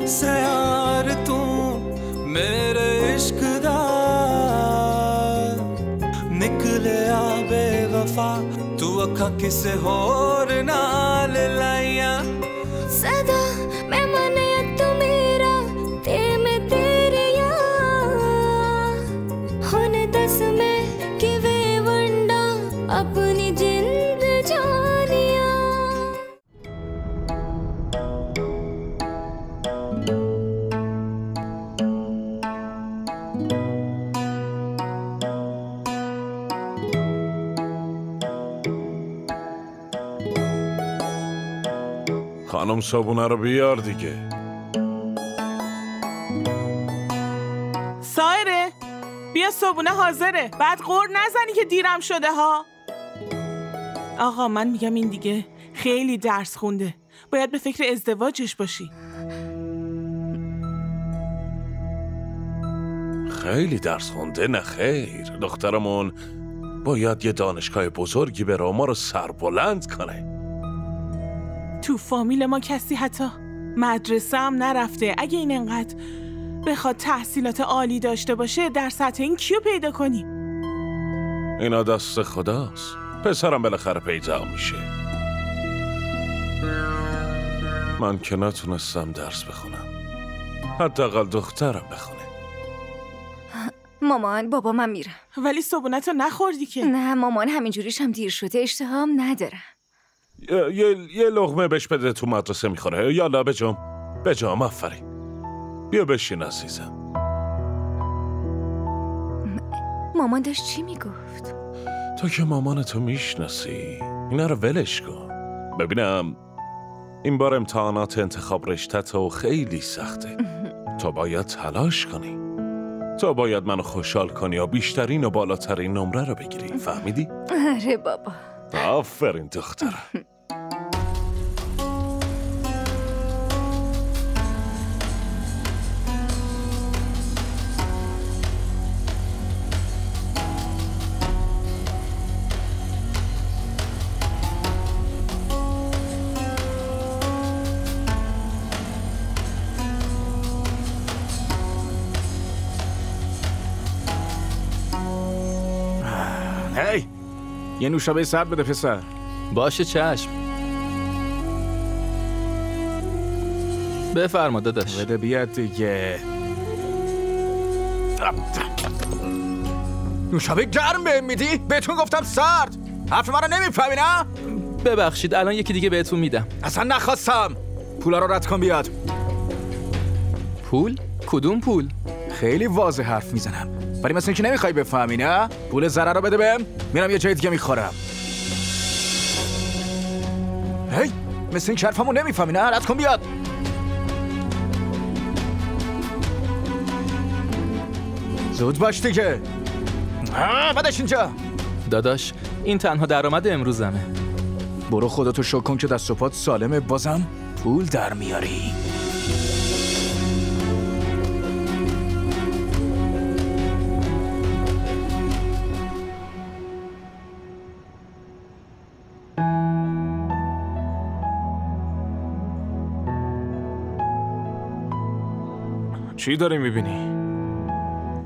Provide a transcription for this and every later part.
सयार तू मेरे इश्क दा निकले आ बेवफा तू अखा किसे होर नाल लाइया सदा मैं मने तू मेरा ते मैं तेरे हुन दस मैं किवे वंडा अपनी जिंद जानिया। خانم صابونه رو بیار دیگه. سایره بیا صابونه حاضره. بعد غر نزنی که دیرم شده ها. آقا من میگم این دیگه خیلی درس خونده، باید به فکر ازدواجش باشی. خیلی درس خونده؟ نه خیر، دخترمون باید یه دانشگاه بزرگی بره و ما رو سربلند کنه. تو فامیل ما کسی حتی مدرسه هم نرفته. اگه این انقدر بخواد تحصیلات عالی داشته باشه در سطح این کیو پیدا کنی؟ اینا دست خداست. پسرم بالاخره پیدا میشه. من که نتونستم درس بخونم، حداقل دخترم بخونه. مامان بابا من میرم. ولی صبحونتو نخوردی که. نه مامان همینجوریش هم دیر شده، اشتهام ندارم. یه لقمه بهش بده، تو مدرسه میخوره. یالا بجام آفرین. بیا بشین عزیزم. مامان داشت چی میگفت؟ تو که مامانتو میشناسی، اینا رو ولش کن. ببینم این بار امتحانات انتخاب رشته‌تو خیلی سخته. تو باید تلاش کنی. تو باید منو خوشحال کنی و بیشترین و بالاترین نمره رو بگیری. فهمیدی؟ آره بابا. آفرین دخترم. هی یه نوشابه سرد بده پسر. باشه چشم. بفرما داداش. بده بیاد دیگه. نوشابه گرم بهم میدی؟ بهتون گفتم سرد. حرف من رو نمیفهمی نه؟ ببخشید الان یکی دیگه بهتون میدم. اصلا نخواستم. پولا رو رد کن بیاد. پول؟ کدوم پول؟ خیلی واضح حرف میزنم ولی مثل اینکه نمیخوای بفهمی نه؟ پول ضرر رو بده بهم، میرم یه جای دیگه میخورم. هی مثل این حرفمو نمیفهمی نه؟ رد کن بیاد. زود باش دیگه. بدش اینجا. داداش این تنها درآمد امروزمه. برو خودتو شک کن که دست و پات سالمه، بازم پول در میاری. چی داری میبینی؟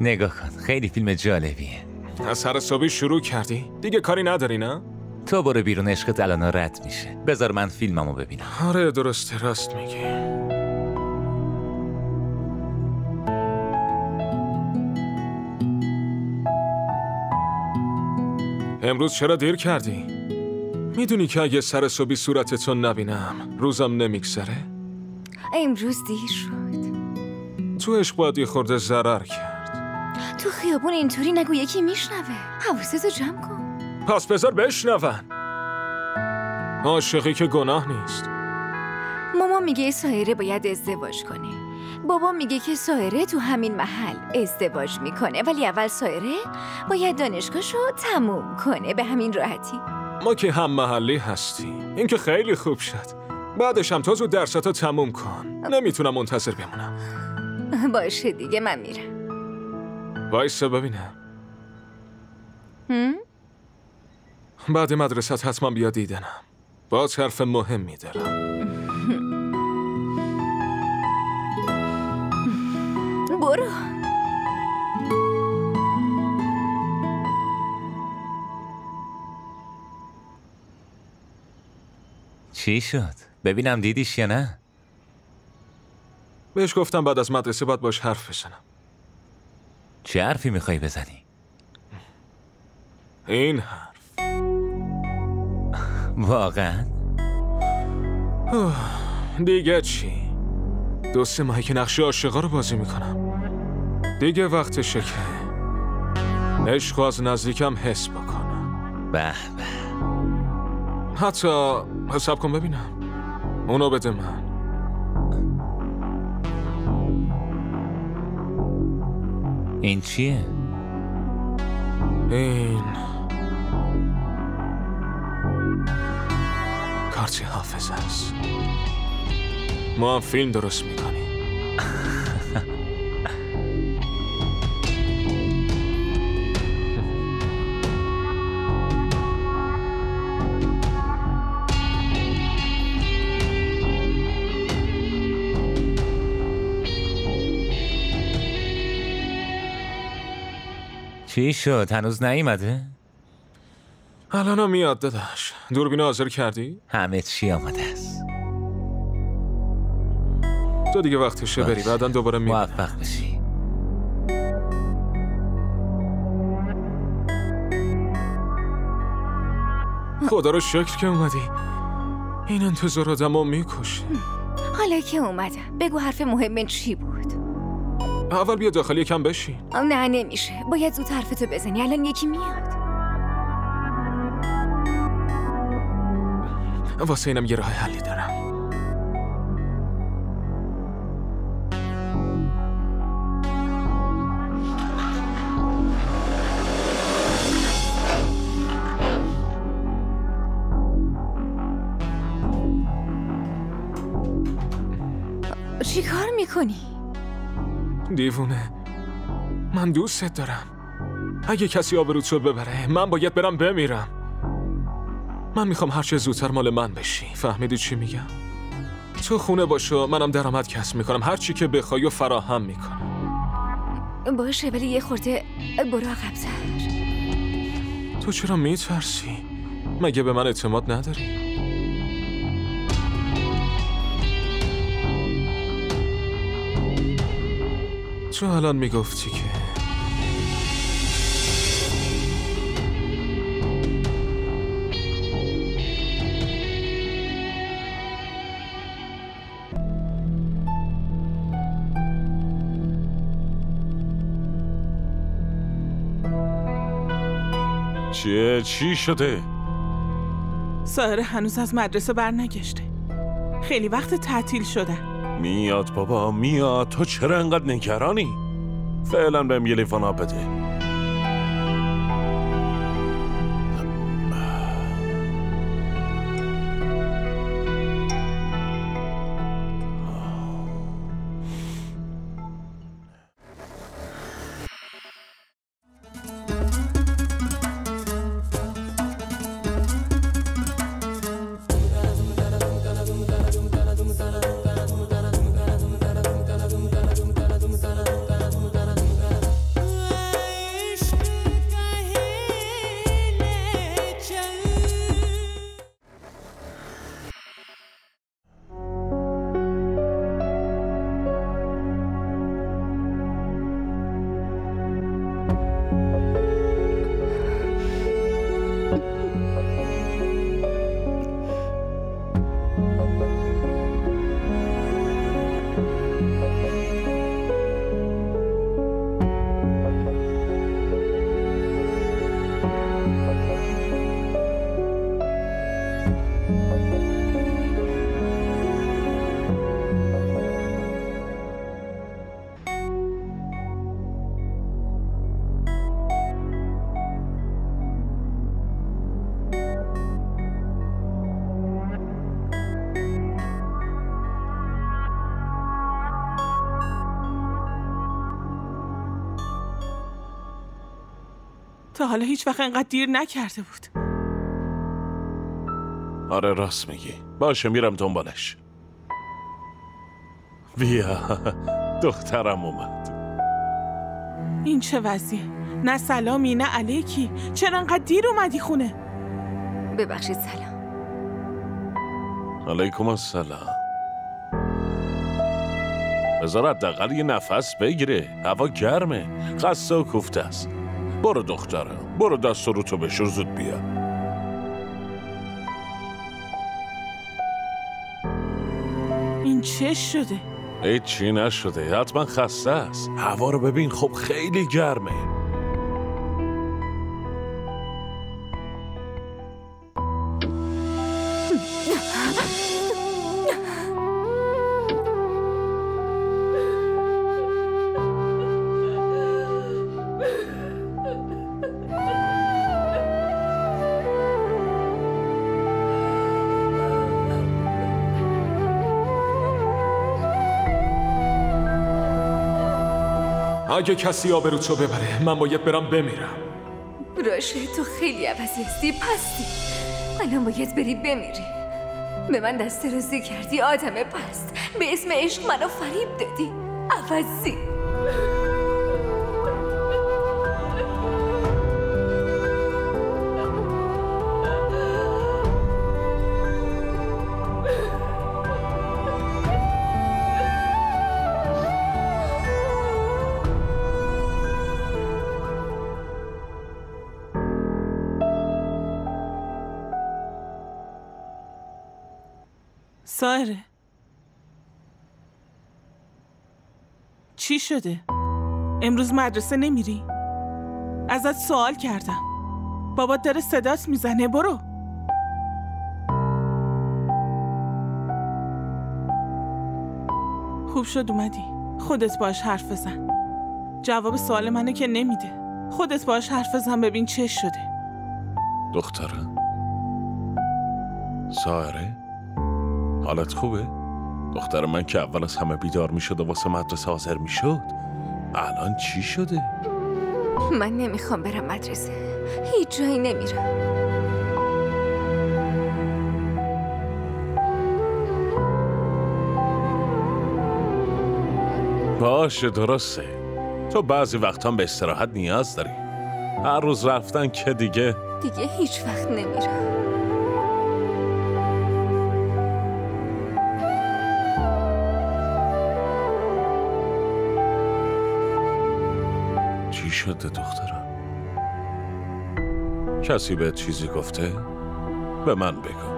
نگاه کن، خیلی فیلم جالبیه. از سر صبحی شروع کردی؟ دیگه کاری نداری نه؟ تو برو بیرون، عشقت الان رد میشه. بذار من فیلممو ببینم. آره درسته، راست میگی. امروز چرا دیر کردی؟ میدونی که اگه سر صبحی صورتتو نبینم روزم نمیگذره؟ امروز دیر شد. تو عشق باید یه خورده ضرر کرد. تو خیابون اینطوری نگو، یکی میشنوه. حواستو جمع کن. پس بذار بشنون. عاشقی که گناه نیست. مامان میگه سایره باید ازدواج کنه. بابا میگه که سایره تو همین محل ازدواج میکنه، ولی اول سایره باید دانشگاهشو تموم کنه. به همین راحتی. ما که هم محلی هستیم. این که خیلی خوب شد. بعدش هم تو زود درساتو تموم کن. نمیتونم منتظر بمونم. باشه دیگه، من میرم. وایسا ببینم. بعد مدرسه حتما بیا دیدنم. باز حرف مهمی دارم. برو. چی شد؟ ببینم دیدیش یا نه؟ بهش گفتم بعد از مدرسه باید باش حرف بزنم. چه حرفی میخوای بزنی؟ این حرف. واقعا؟ دیگه چی؟ 2-3 ماهی که نقش عاشقا رو بازی میکنم. دیگه وقتشه که عشق از نزدیکم حس بکنم. به به. حتی حساب کن ببینم. اونو بده من. این چیه؟ این کارت حافظه است. ما هم فیلم درست میکنیم. چی شد؟ هنوز نیومده؟ الان میاد داداش. دوربین حاضر کردی؟ همه چی آماده است. تو دیگه وقتشه بری، بعداً دوباره میبینم. موفق بشی. خدا رو شکر که اومدی. این انتظار آدمو میکشه. حالا که اومدم بگو حرف مهم چی بود؟ اول بیا داخل یکم بشین. نه نمیشه، باید زود حرفتو بزنی، الان یکی میاد. واسه اینم یه راه حلی دارم. چی کار میکنی؟ دیوونه، من دوستت دارم. اگه کسی آبروت رو ببره من باید برم بمیرم. من میخوام هرچه زودتر مال من بشی. فهمیدی چی میگم؟ تو خونه باشو، منم درآمد کسب میکنم. هر چی که بخوای و فراهم میکنم. باشه ولی یه خورده برو عقب‌تر. تو چرا میترسی؟ مگه به من اعتماد نداری؟ تو الان میگفتی که چی شده؟ ساهره هنوز از مدرسه برنگشته. خیلی وقت تعطیل شده. میاد بابا میاد. تو چرا انقدر نگرانی؟ فعلا بهم یه لیوان آب بده. تا حالا هیچ وقت انقدر دیر نکرده بود. آره راست میگی. باشه میرم دنبالش. بیا دخترم اومد. این چه وضعیه؟ نه سلامی نه علیکی. چرا انقدر دیر اومدی خونه؟ ببخشید سلام. علیکم السلام. بذار حداقل یه نفس بگیره. هوا گرمه، خسته و کوفته است. برو دخترم، برو دست رو تو بشور، زود بیا. این چه شده؟ هیچی نشده، حتما خسته است. هوا رو ببین، خب خیلی گرمه. اگه کسی آبروتو ببره من باید برم بمیرم. راشه تو خیلی عوضی هستی، پستی. الان باید بری بمیری. به من دست رازی کردی آدم پست. به اسم عشق منو فریب دادی. عوضی. سایره، چی شده؟ امروز مدرسه نمیری؟ ازت سوال کردم. بابات داره صدات میزنه، برو. خوب شد اومدی. خودت باش حرف بزن. جواب سوال منو که نمیده. خودت باش حرف بزن ببین چه شده. دخترم سایره، حالت خوبه؟ دختر من که اول از همه بیدار میشد و واسه مدرسه حاضر میشد، الان چی شده؟ من نمیخوام برم مدرسه. هیچ جایی نمیرم. باشه درسته. تو بعضی وقتا به استراحت نیاز داری. هر روز رفتن که دیگه هیچ وقت نمیرم. چی شده دخترم؟ کسی بهت چیزی گفته؟ به من بگو.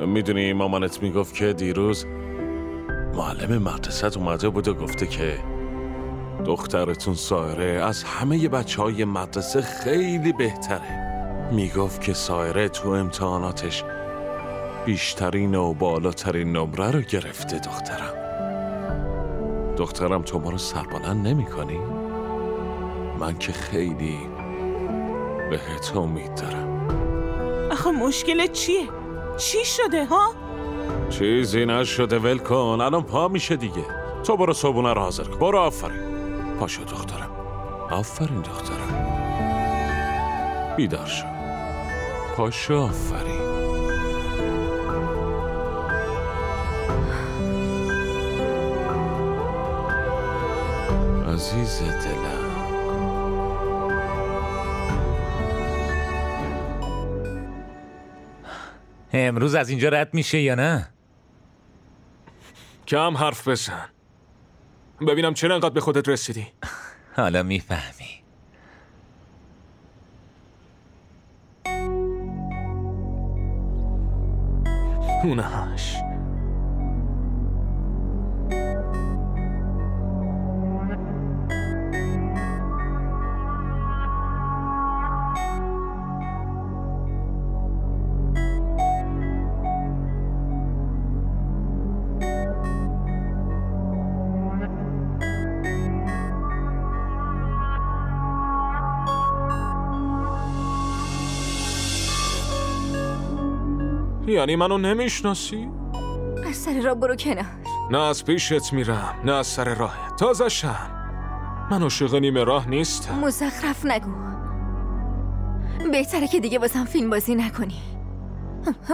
میدونی مامانت میگفت که دیروز معلم مدرسه‌ت اومده بود و گفته که دخترتون سایره از همه بچه‌های مدرسه خیلی بهتره. میگفت که سایره تو امتحاناتش بیشترین و بالاترین نمره رو گرفته. دخترم تو ما رو سربلند نمی کنی؟ من که خیلی بهت امید دارم. آخه مشکلت چیه؟ چی شده ها؟ چیزی نشده، ول کن. الان پا میشه دیگه. تو برو صبونه رو حاضر کن. برو. آفرین. پاشو دخترم. آفرین دخترم. بیدار شو. پاشو. آفرین. عزیز دلم. امروز از اینجا رد میشه یا نه؟ کم حرف بزن. ببینم چرا انقدر به خودت رسیدی. حالا میفهمی. اونهاش یعنی منو نمیشناسی؟ از سر راه برو کنار. نه از پیشت میرم، نه از سر راه. تازشم من عاشق نیمه راه نیستم. مزخرف نگو. بهتره که دیگه واسم فیلم بازی نکنی.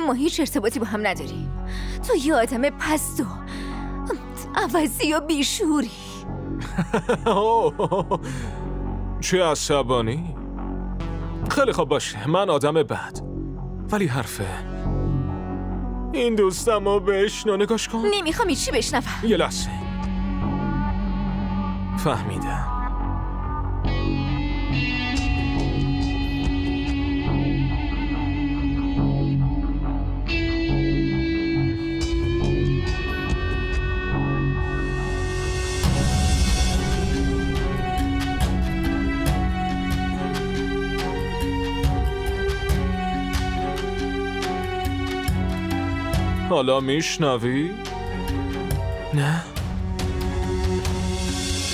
ما هیچ ارتباطی با هم نداریم. تو یه آدم پست و عوضی و بیشوری. چه عصبانی؟ خیلی خوب باشه، من آدم بد، ولی حرفه این دوستم رو بشنو. نگاش کن. نمیخوام چی بشنوم. یه لحظه. فهمیدم. حالا میشنوی؟ نه؟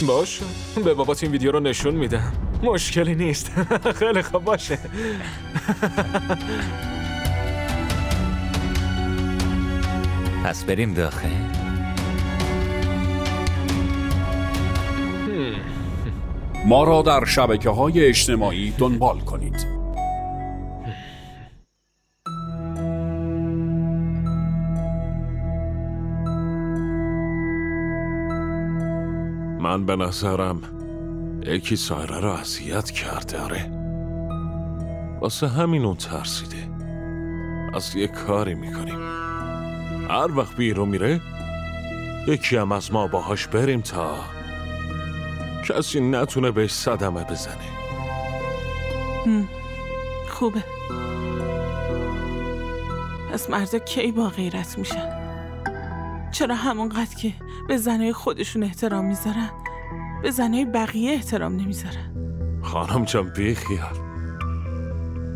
باشه، به بابات این ویدیو رو نشون میدم، مشکلی نیست. خیلی خوب باشه. پس بریم داخل. ما را در شبکه‌های اجتماعی دنبال کنید. من به نظرم یکی سایره رو اذیت کرده. آره، واسه همین اون ترسیده. از یه کاری میکنیم، هر وقت بیرون میره یکی هم از ما باهاش بریم تا کسی نتونه بهش صدمه بزنه. خوبه. پس مردا کی با غیرت میشن؟ چرا همونقدر که به زنای خودشون احترام میذارن به زنای بقیه احترام نمیذارن؟ خانم جان بیخیال،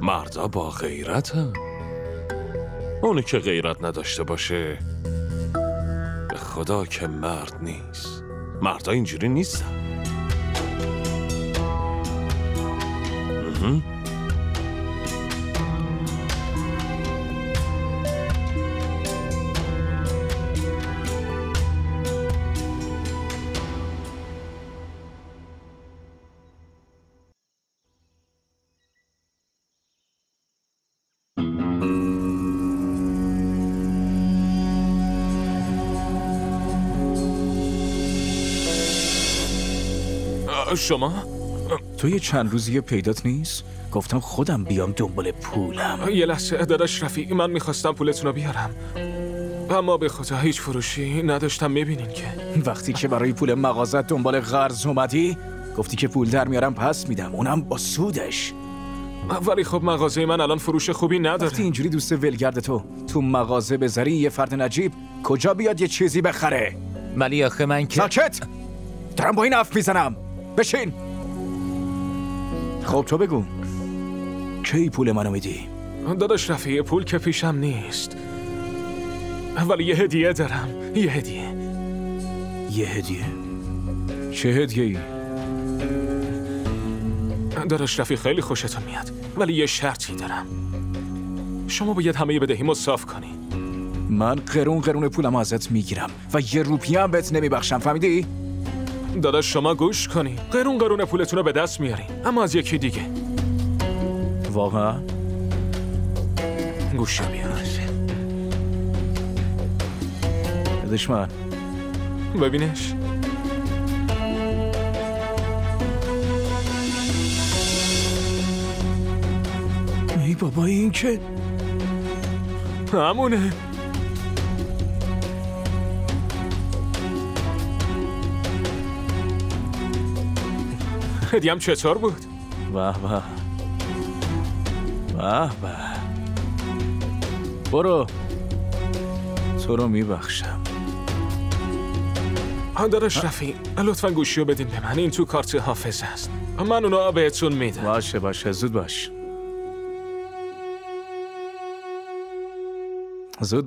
مردا با غیرت هم. اونی که غیرت نداشته باشه به خدا که مرد نیست. مردا اینجوری نیستن. شما؟ تو یه چند روزیه پیدات نیست؟ گفتم خودم بیام دنبال پولم. یه لحظه داداش رفیق، من میخواستم پولتون رو بیارم، اما به خدا هیچ فروشی نداشتم. میبینین که وقتی که برای پول مغازت دنبال قرض اومدی گفتی که پول در میارم پس میدم، اونم با سودش. ولی خب مغازه من الان فروش خوبی نداره. وقتی اینجوری دوست ولگرد تو مغازه بذاری یه فرد نجیب کجا بیاد یه چیزی بخره؟ ولی آخه من که ساکت! دارم با این حرف میزنم. بشین. خب تو بگو کی پول منو میدی؟ داداش رفیق، پول که پیشم نیست، ولی یه هدیه دارم. یه هدیه. چه هدیه‌ای؟ داداش رفیق خیلی خوشتون میاد، ولی یه شرطی دارم. شما باید همه بدهیمو صاف کنی. من قرون پولم ازت میگیرم و یه روپیه هم بهت نمیبخشم، فهمیدی؟ داداش شما گوش کنی، قرون پولتون رو به دست میاری، اما از یکی دیگه. واقعا؟ گوش بیار. دشمن ببینش. ای بابا، این که همونه. هدیه‌ام چطور بود؟ واه برو، تو رو میبخشم. داداش رفیق، لطفا گوشیو بدین به من، این تو کارت حافظه است، من اونو بهتون میدم. باشه زود باش. زود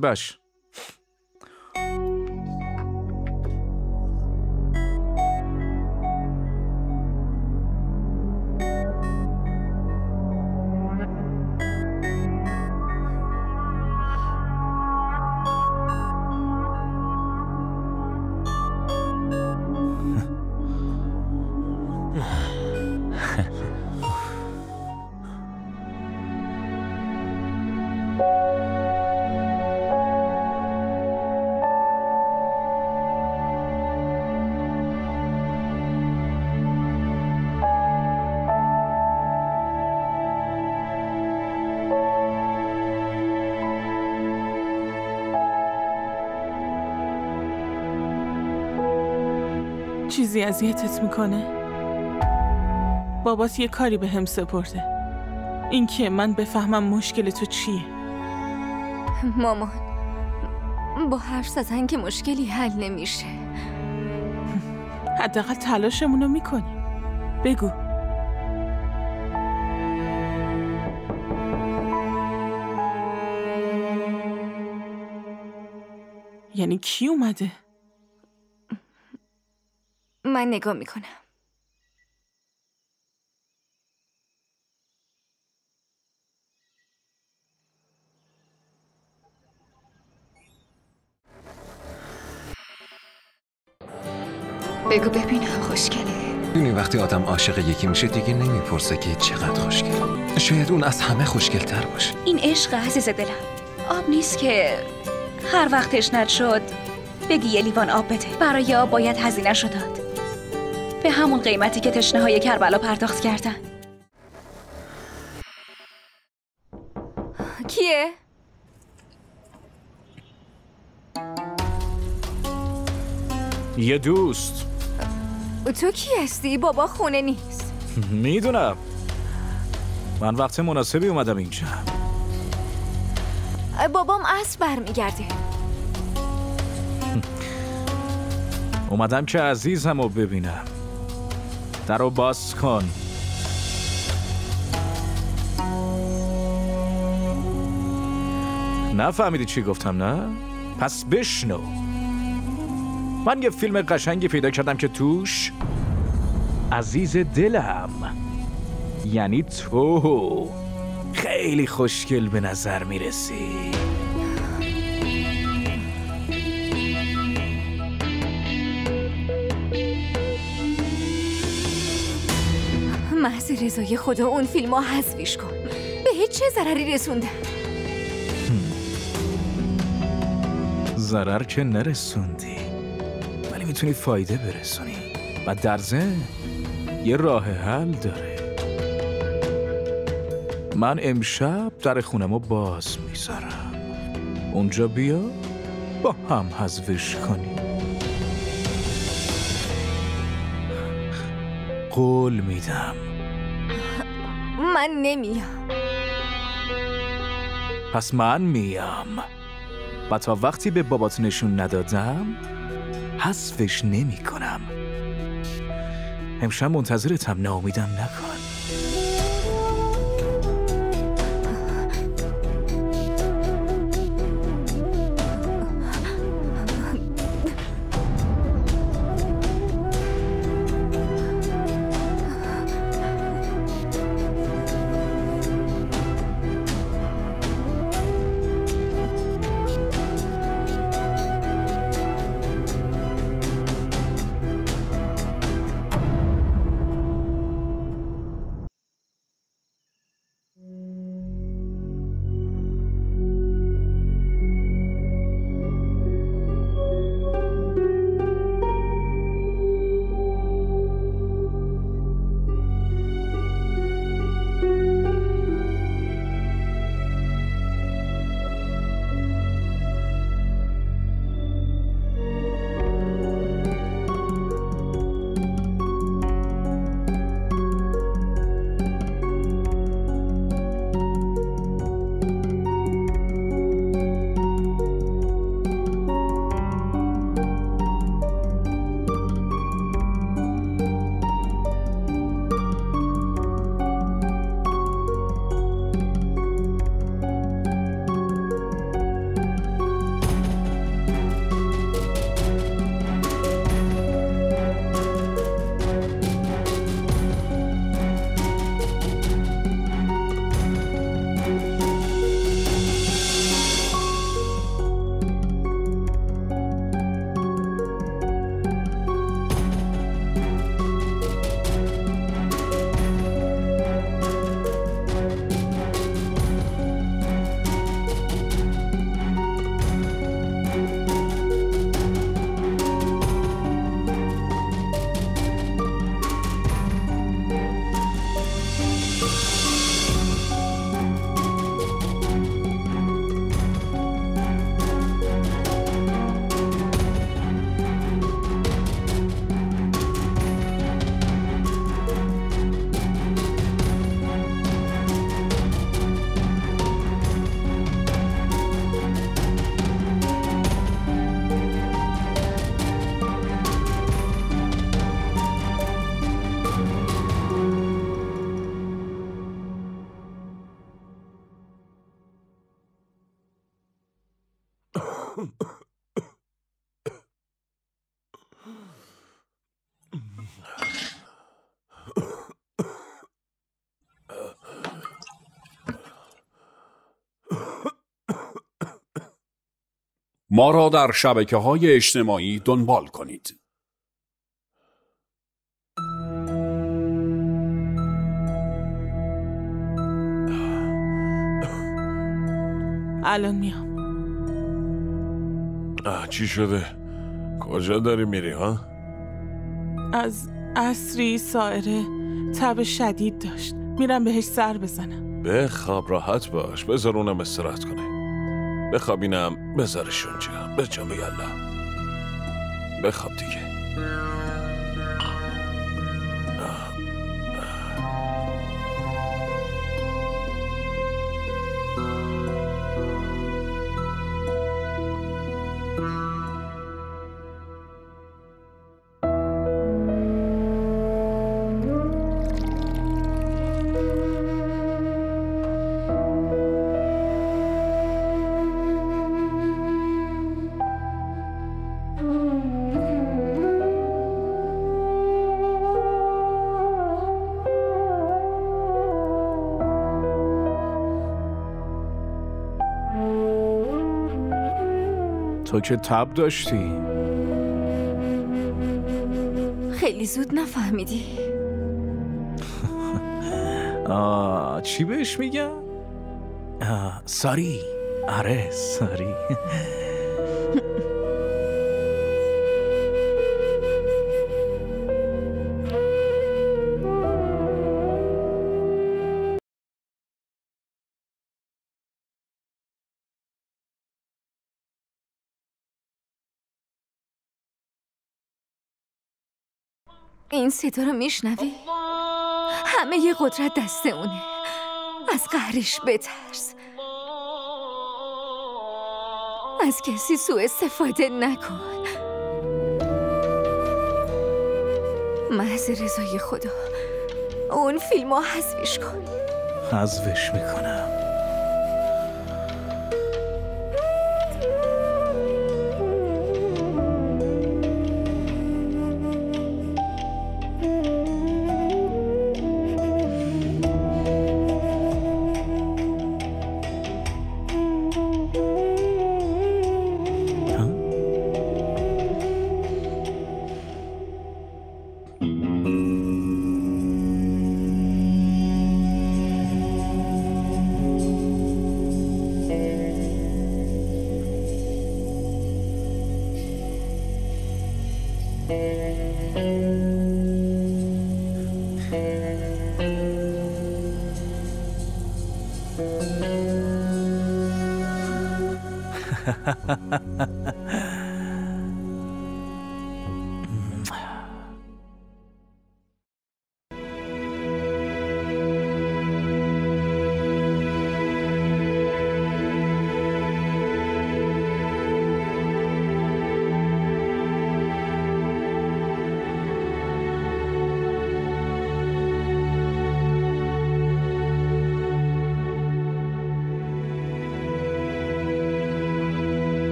باش. چیزی اذیتت میکنه؟ بابات یه کاری به هم سپرده، این که من بفهمم مشکل تو چیه. مامان، با حرف زدن که مشکلی حل نمیشه. حداقل تلاشمونو میکنیم. بگو. یعنی کی اومده؟ من نگاه میکنم. بگو ببینم خوشگله. دونی وقتی آدم عاشق یکی میشه دیگه نمیپرسه که چقدر خوشگله. شاید اون از همه خوشگل‌تر باشه. این عشق عزیز دلم. آب نیست که هر وقت تشنت شد بگی یه لیوان آب بده. برای آب باید هزینه‌شو داد، به همون قیمتی که تشنه‌های کربلا پرداخت کردن. کیه؟ یه دوست. تو کی هستی؟ بابا خونه نیست. میدونم، من وقت مناسبی اومدم اینجا. بابام عصر برمیگرده. اومدم که عزیزم رو ببینم. در رو باز کن. نفهمیدی چی گفتم نه؟ پس بشنو. من یه فیلم قشنگی پیدا کردم که توش عزیز دلم، یعنی تو، خیلی خوشگل به نظر میرسی. محض رضای خدا اون فیلم ها حذفش کن. به هیچ چه ضرری رسونده؟ ضرر که نرسوندی، ولی میتونی فایده برسونی و در ضمن یه راه حل داره. من امشب در خونمو باز میذارم، اونجا بیا با هم حذفش کنیم. قول میدم. من نمیام. پس من میام و تا وقتی به بابات نشون ندادم حذفش نمی کنم. امشب منتظرتم، ناامیدم نکن. ما را در شبکه‌های اجتماعی دنبال کنید. الان میام. چی شده؟ کجا داری میری ها؟ از عصری سائره تب شدید داشت. میرم بهش سر بزنم. بخواب، راحت باش. بذار اونم استراحت کنه. بخوابینم بذارش اونجا. بجام یالله. بخواب دیگه. تو که تب داشتی. خیلی زود نفهمیدی. چی بهش میگم؟ ساری. آره ساری. این صدا رو میشنوی؟ همه ی قدرت دست اونه. از قهرش بترس. از کسی سوء استفاده نکن. محض رضای خدا اون فیلمو حذفش کن. حذفش میکنم.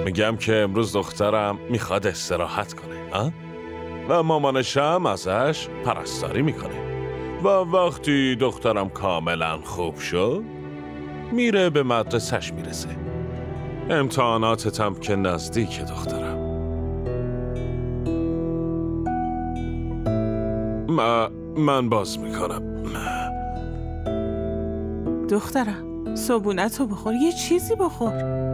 میگم که امروز دخترم میخواد استراحت کنه و مامانشم ازش پرستاری میکنه و وقتی دخترم کاملا خوب شد میره به مدرسهش میرسه. امتحاناتتم که نزدیک دخترم. من باز میکنم. دخترم صبونتو بخور. یه چیزی بخور.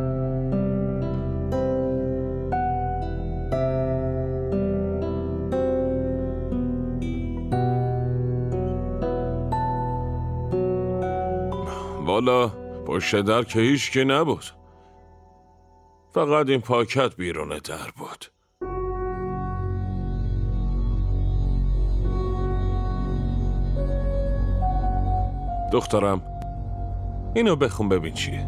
والا پشت در که هیچ کی نبود. فقط این پاکت بیرون در بود. دخترم اینو بخون ببین چیه.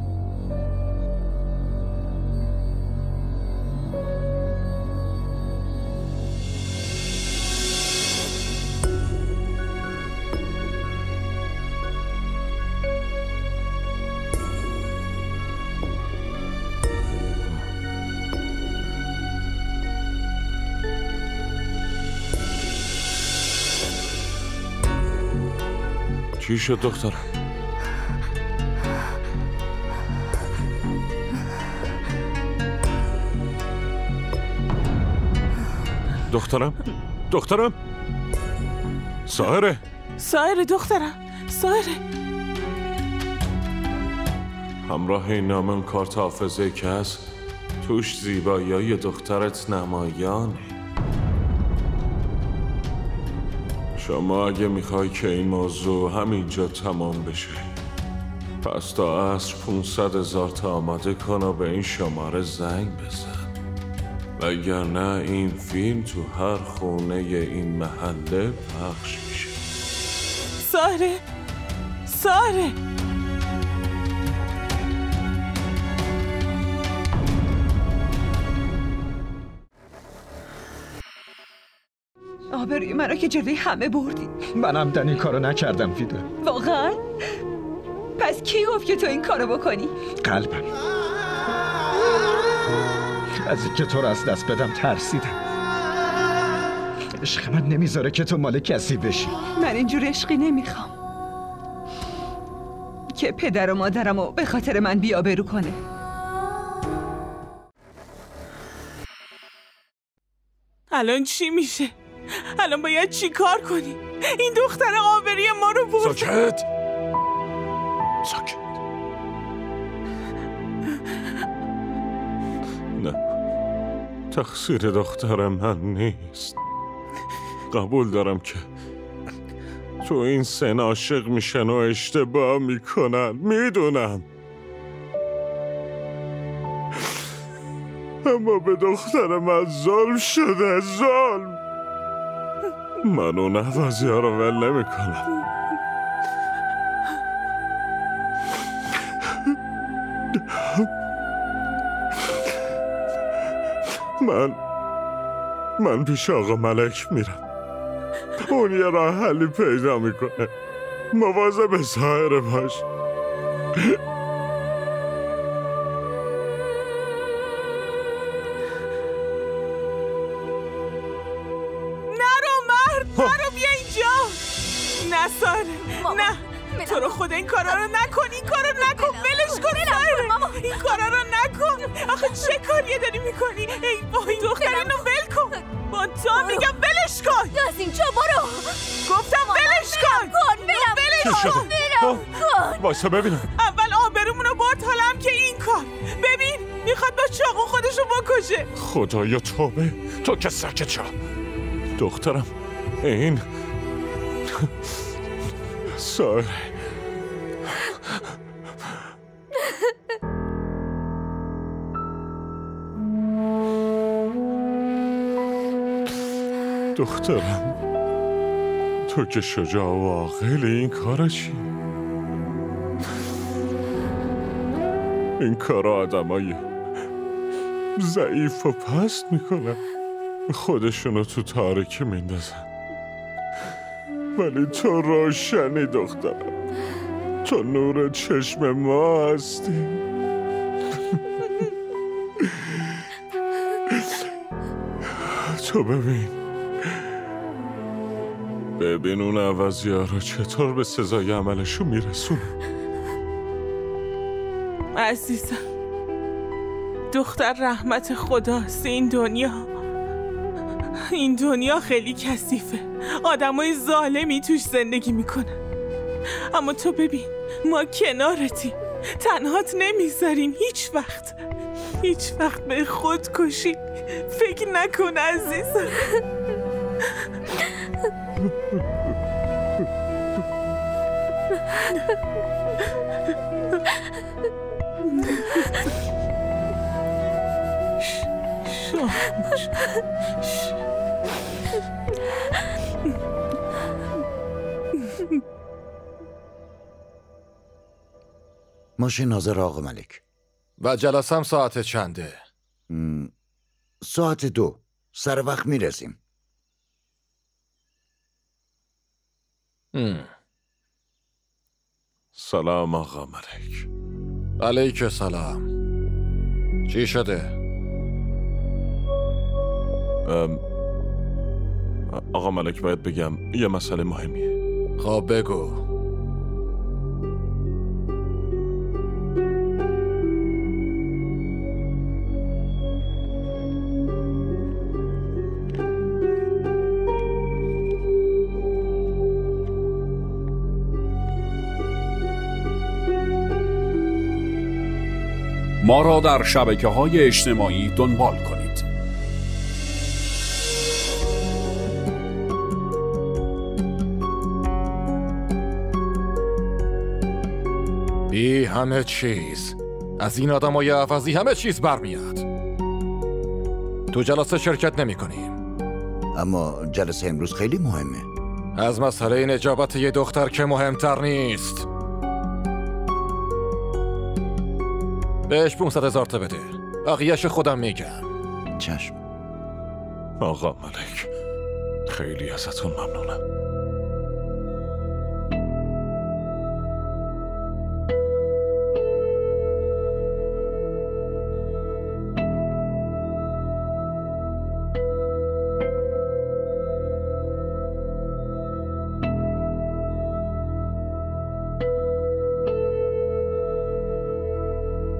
چی شد دخترم؟ دخترم سایره دخترم سایره. همراه این نام اون کارت حافظه که هست توش زیبایی دخترت نمایانه. شما اگه میخوای که این موضوع همینجا تمام بشه پس تا عصر 500,000 تا آماده کن و به این شماره زنگ بزن، وگرنه این فیلم تو هر خونه این محله پخش میشه. ساره آبروی منو که جلوی همه بردی. منم این کارو نکردم فیده. واقعا؟ پس کی گفت که تو این کارو بکنی؟ قلبم از اینکه تو رو از دست بدم ترسیدم. عشق من نمیذاره که تو مال کسی بشی. من اینجور عشقی نمیخوام که پدر و مادرمو به خاطر من بی‌آبرو کنه. الان چی میشه؟ الان باید چی کار کنی؟ این دختر آبری ما رو برد. ساکت. نه، تقصیر دختر من نیست. قبول دارم که تو این سن عاشق میشن و اشتباه میکنن، میدونم. اما به دختر من ظلم شده، ظلم. من اون عوضی ها رو ول نمی کنم. من پیش آقا ملک میرم. اون یه راه حلی پیدا میکنه. مواظب سایره باش. نرو بیا اینجا. نه ساره نه، تو رو خدا این کارا رو نکن. این کارا رو نکن، ولش کن ساره. این کارا رو نکن. آخه چه کاریه داری میکنی؟ ای وای دختر اینو ول کن. با تو میگم ولش کن. از اینجا برو. گفتم ولش کن. ولش کن. وایسا ببینم. اول آبرومونو برد، حالا هم که این کار. ببین میخواد با چاقو خودشو بکشه. خدایا توبه. تو که ساکت شو. دخترم این سایره. دخترم تو که شجاع و عاقل، این کارا چی؟ این کارا آدمای ضعیف و پست میکنن، خودشونو تو تاریکی میندازن. ولی تو روشنی دخترم، تو نور چشم ما هستی. تو ببین اون عوضی ها رو چطور به سزای عملشون میرسونه. عزیزم دختر رحمت خداست. این دنیا خیلی کثیفه، آدمای ظالمی توش زندگی میکنن. اما تو ببین ما کنارتیم، تنهات نمیذاریم. هیچ وقت به خودکشی فکر نکن عزیزم. ماشین حاضر آقا ملک. و جلسم ساعت چنده؟ ساعت 2. سر وقت میرسیم. سلام آقا ملک. علیک سلام. چی شده؟ آقا ملک باید بگم یه مسئله مهمیه. خب بگو. ما را در شبکه‌های اجتماعی دنبال کنید. بی همه چیز از این آدمای عوضی همه چیز برمیاد. تو جلسه شرکت نمی کنیم. اما جلسه امروز خیلی مهمه. از مسئله نجابت یه دختر که مهمتر نیست. بهش 500,000 تا بده. بقیه‌اش خودم میگم. چشم. آقا ملک، خیلی ازتون ممنونم.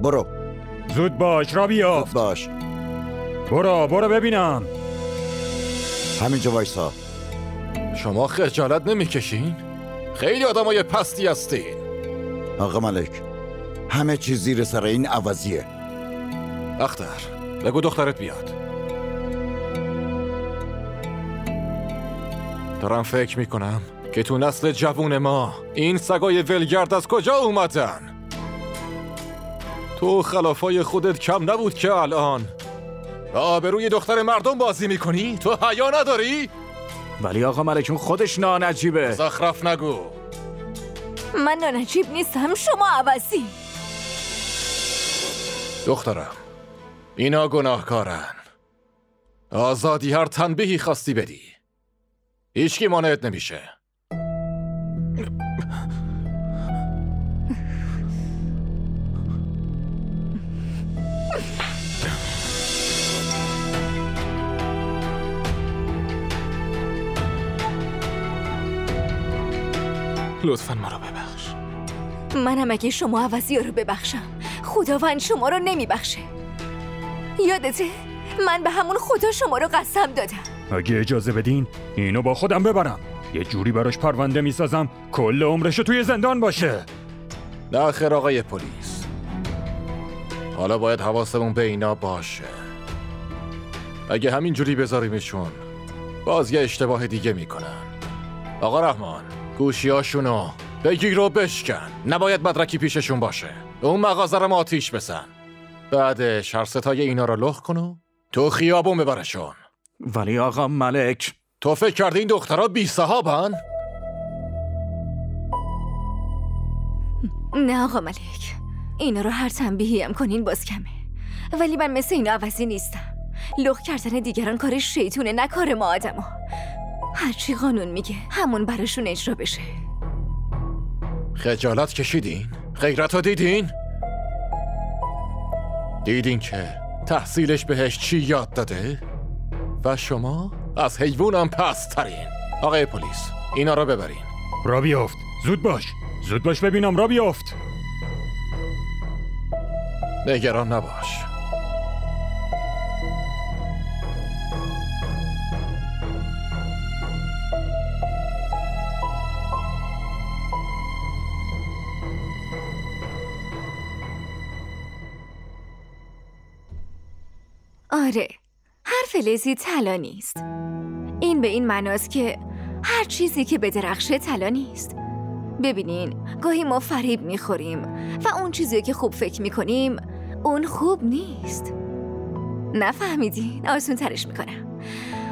برو. زود باش رابیا. زود باش. برو ببینم. همینجا وایسا. شما خجالت نمیکشین؟ خیلی آدمای پستی هستین. آقا ملک، همه چیز زیر سر این عوضیه. اختر بگو دخترت بیاد. دارم فکر میکنم که تو نسل جوون ما این سگای ولگرد از کجا اومدن؟ تو خلافای خودت کم نبود که الان آبروی دختر مردم بازی میکنی؟ تو حیا نداری؟ ولی آقا ملکون خودش نانجیبه. زخرف نگو. من نانجیب نیستم، شما عوضی. دخترم، اینا گناهکارن. آزادی هر تنبیهی خواستی بدی. هیچکی مانعت نمیشه. لطفاً ما رو ببخش. منم اگه شما عوضی رو ببخشم خداوند شما رو نمیبخشه. یادته من به همون خدا شما رو قسم دادم. اگه اجازه بدین اینو با خودم ببرم، یه جوری براش پرونده میسازم کل عمرشو توی زندان باشه. نه خیر آقای پلیس، حالا باید حواسمون به اینا باشه. اگه همین جوری بذاریمشون باز یه اشتباه دیگه میکنن. آقا رحمان، گوشیاشونو بگیر و بشکن. نباید مدرکی پیششون باشه. اون مغازه رو آتیش بزن. بعدش هر ستای اینا رو لخ کن و تو خیابون ببرشون. ولی آقا ملک، تو فکر کردی این دخترها بی صحابن؟ نه آقا ملک، اینا رو هر تنبیهی هم کنین باز کمه. ولی من مثل اینا عوضی نیستم. لخ کردن دیگران کار شیطونه، نه کار ما آدما. هرچی قانون میگه همون براشون اجرا بشه. خجالت کشیدین؟ غیرت رو دیدین؟ دیدین که تحصیلش بهش چی یاد داده؟ و شما از حیوانم پست ترین. آقای پلیس، اینا رو ببرین. را بیافت. زود باش ببینم. را بیافت. نگران نباش. آره، هر فلزی طلا نیست. این به این معناست که هر چیزی که بدرخشه طلا نیست. ببینین، گاهی ما فریب میخوریم و اون چیزی که خوب فکر میکنیم اون خوب نیست. نفهمیدین؟ آسون ترش میکنم.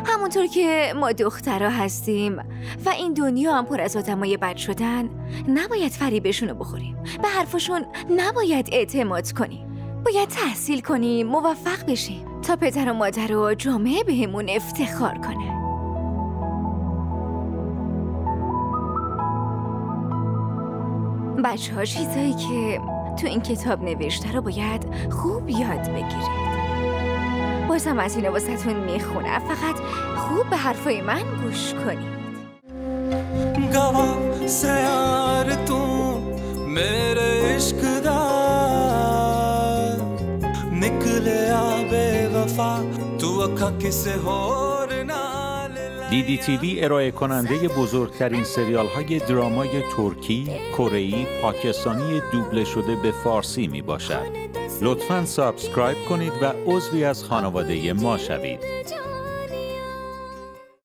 همونطور که ما دخترها هستیم و این دنیا هم پر از آدمای بد شدن، نباید فریبشون رو بخوریم. به حرفشون نباید اعتماد کنیم. باید تحصیل کنیم، موفق بشیم تا پدر و مادر و جامعه بهمون افتخار کنه. بچه ها چیزایی که تو این کتاب نوشته رو باید خوب یاد بگیرید. بازم از اینو واسهتون میخونم، فقط خوب به حرفای من گوش کنید. گواه سیار تو میره عشق دار نکله آبه وفا تو اکا کسی هور نال. DDTV ارائه کننده بزرگترین سریال های درامای ترکی، کره‌ای، پاکستانی دوبله شده به فارسی می باشد. لطفاً سابسکرایب کنید و عضوی از خانواده ما شوید.